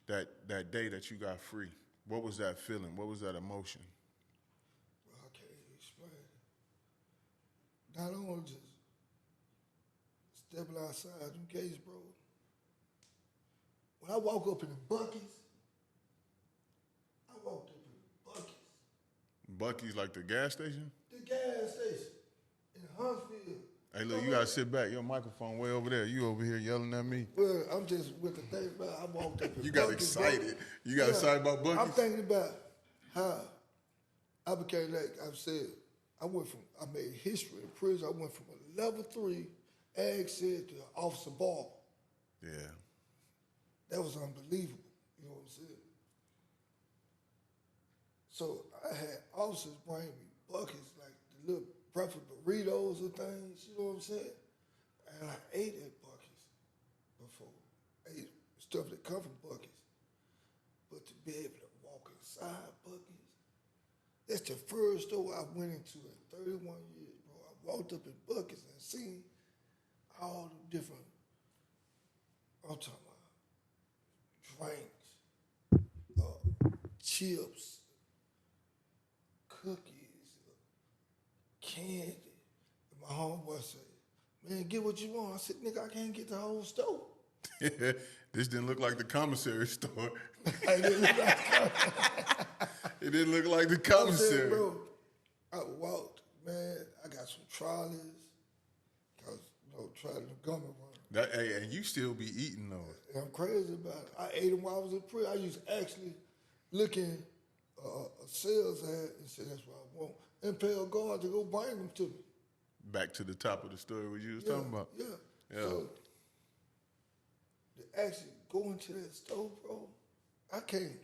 that day that you got free? What was that feeling? What was that emotion? Well, I can't explain it. Not only just stepping outside them gates, bro. When I walk up in the Buc-ee's, I walked up in the Buc-ee's. Bucky's like the gas station? The gas station in Huntsville. Hey, look, you gotta sit back. Your microphone way over there. You over here yelling at me. Well, I'm just with the thing about I walked up in You got Buc-ee's, excited. bro. You got excited about Bucky's? I'm thinking about how I became like I've said. I made history in prison. I went from a level 3 ag said to officer ball. Yeah. That was unbelievable. You know what I'm saying? So I had officers bring me buckets, like the little breakfast burritos and things, you know what I'm saying? And I ate at Buc-ee's before. Ate stuff that come from Buc-ee's. But to be able to walk inside Buc-ee's, that's the first store I went into in 31 years, bro. I walked up in Buc-ee's and seen all the different, I'm talking about drinks, chips, cookies, candy. And my homeboy said, man, get what you want. I said, nigga, I can't get the whole store. This didn't look like the commissary store. It didn't look like It didn't look like the I said, commissary. bro, I walked, man, I got some trolleys, because, trolley the gummy run. Hey, and you still be eating those. And I'm crazy about it. I ate them while I was in prison. I used to actually look in a sales ad and say, that's what I want, and pay a guard to go bring them to me. Back to the top of the story what you was talking about. Yeah. Yeah. So, to actually go into that store, bro, I can't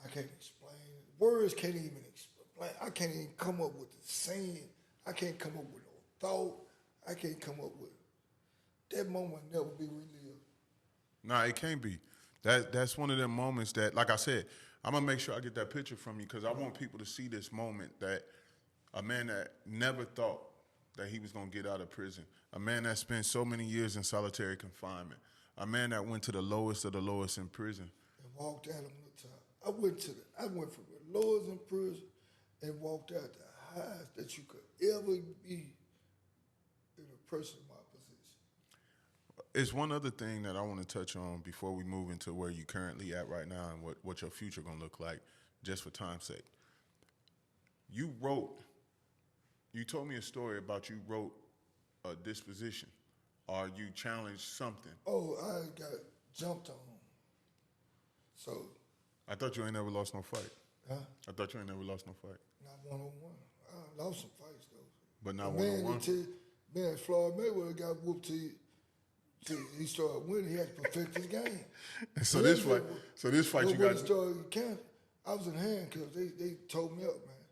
explain it. Words can't even explain. I can't even come up with the saying. I can't come up with no thought. I can't come up with that moment never be relived. Nah, it can't be. That's one of them moments that, like I said, I'm gonna make sure I get that picture from you because I want people to see this moment that a man that never thought that he was gonna get out of prison, a man that spent so many years in solitary confinement, a man that went to the lowest of the lowest in prison. And walked out on the top. I went from the lowest in prison and walked out the highest that you could ever be in a person in my position. It's one other thing that I want to touch on before we move into where you currently at right now and what your future gonna look like, just for time's sake. You told me a story about you wrote a disposition or you challenged something. Oh, I got jumped on. So. I thought you ain't never lost no fight. Huh? I thought you ain't never lost no fight. Not one-on-one. I lost some fights, though. But not one-on-one? Man, Floyd Mayweather got whooped till he started winning. He had to perfect his game. So this fight you got. When he started counting, I was in handcuffs. They told me up, man.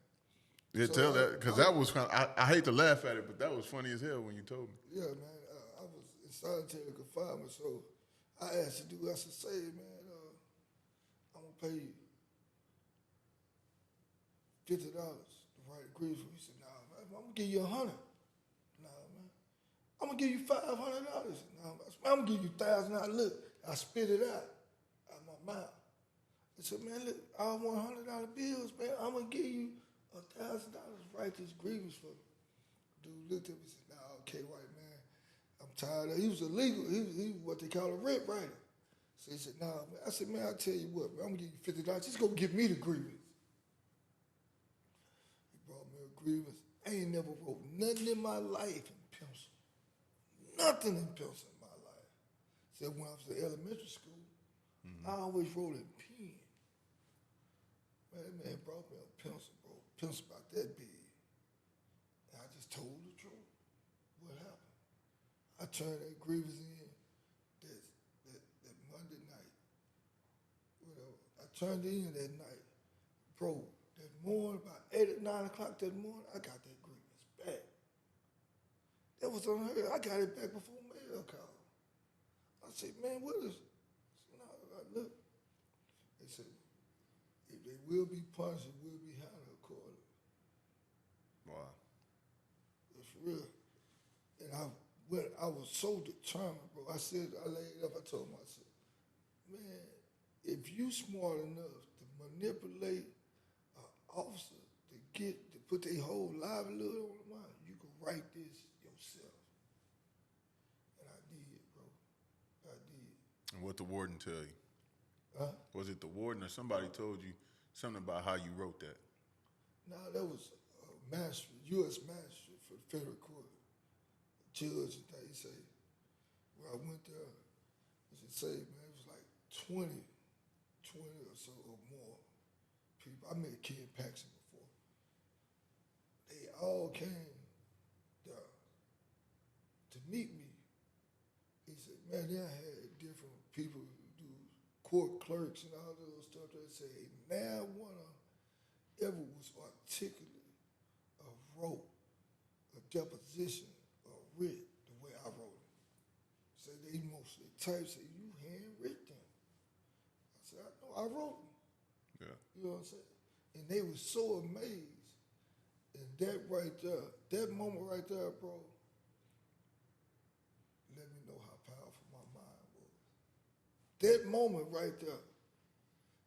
Yeah, so tell that, because that was kind of, I hate to laugh at it, but that was funny as hell when you told me. Yeah, man. I was in solitary confinement, so I asked to do, I said, say, man, I'm going to pay you $50 to write a grief. He said, nah, man, I'm going to give you $100. Nah, man. I'm going to give you $500. Nah, man, I'm going to give you $1,000. Look, I spit it out my mouth. I said, man, look, I want $100 bills, man. I'm going to give you $1,000 to write this grievance for me. Dude looked at me and said, nah, K.White, man, I'm tired of it. He was illegal. He was what they call a rent writer. So he said, nah, man. I said, man, I'll tell you what, man, I'm going to give you $50. Just go give me the grievance. He brought me a grievance. I ain't never wrote nothing in my life in pencil. Nothing in pencil in my life. Said when I was in elementary school, I always wrote in pen. Man, that man brought me a pencil, bro. Pencil about that big. And I just told the truth. What happened? I turned that grievance in that Monday night. Whatever. I turned it in that night. Bro, that morning, about 8 or 9 o'clock that morning, I got that grievance back. That was unheard of. I got it back before mail called. I said, man, what is it? I said, no, look. They said, if they will be punished, it will be handled accordingly. Wow. It's real. And I was so determined, bro. I said, I laid up, I told myself, man, if you smart enough to manipulate an officer to put their whole livelihood on the line, you can write this yourself. And I did, bro. I did. And what the warden tell you? Huh? Was it the warden or somebody told you something about how you wrote that? No, that was a magistrate, U.S. magistrate for the federal court. Judge and they say, where I went there, as it say, man, it was like 20 or so or more people. I met Ken Paxton before. They all came there to meet me. He said, man, they had different people do court clerks and all those stuff. They say, now one of them ever was articulate or wrote a deposition or writ the way I wrote them. Say they mostly type, say, you handwritten them. I said, I know, I wrote them. Yeah. You know what I'm saying? And they were so amazed. And that right there, that moment right there, bro, let me know how powerful my mind was. That moment right there.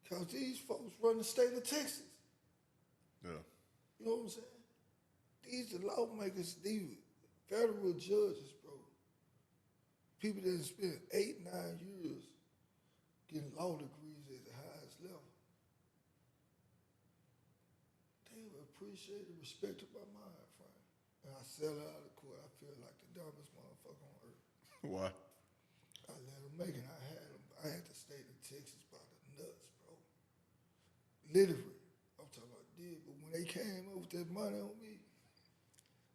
Because these folks run the state of Texas. Yeah. You know what I'm saying? These are lawmakers, these federal judges, bro. People that spent 8, 9 years getting law degrees at the highest level. They would appreciate and respect my mind frame. And I sell it out of court. I feel like the dumbest motherfucker on earth. Why? I let them make it. I had the state of Texas by the nuts, bro. Literally. I'm talking about did, but when they came up with that money on me,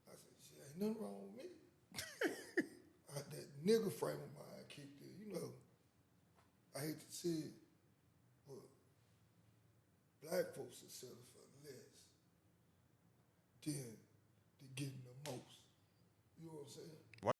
I said, shit, ain't nothing wrong with me. That nigga frame of mine kicked in. You know, I hate to say it, but black folks are selling for less than getting the most. You know what I'm saying?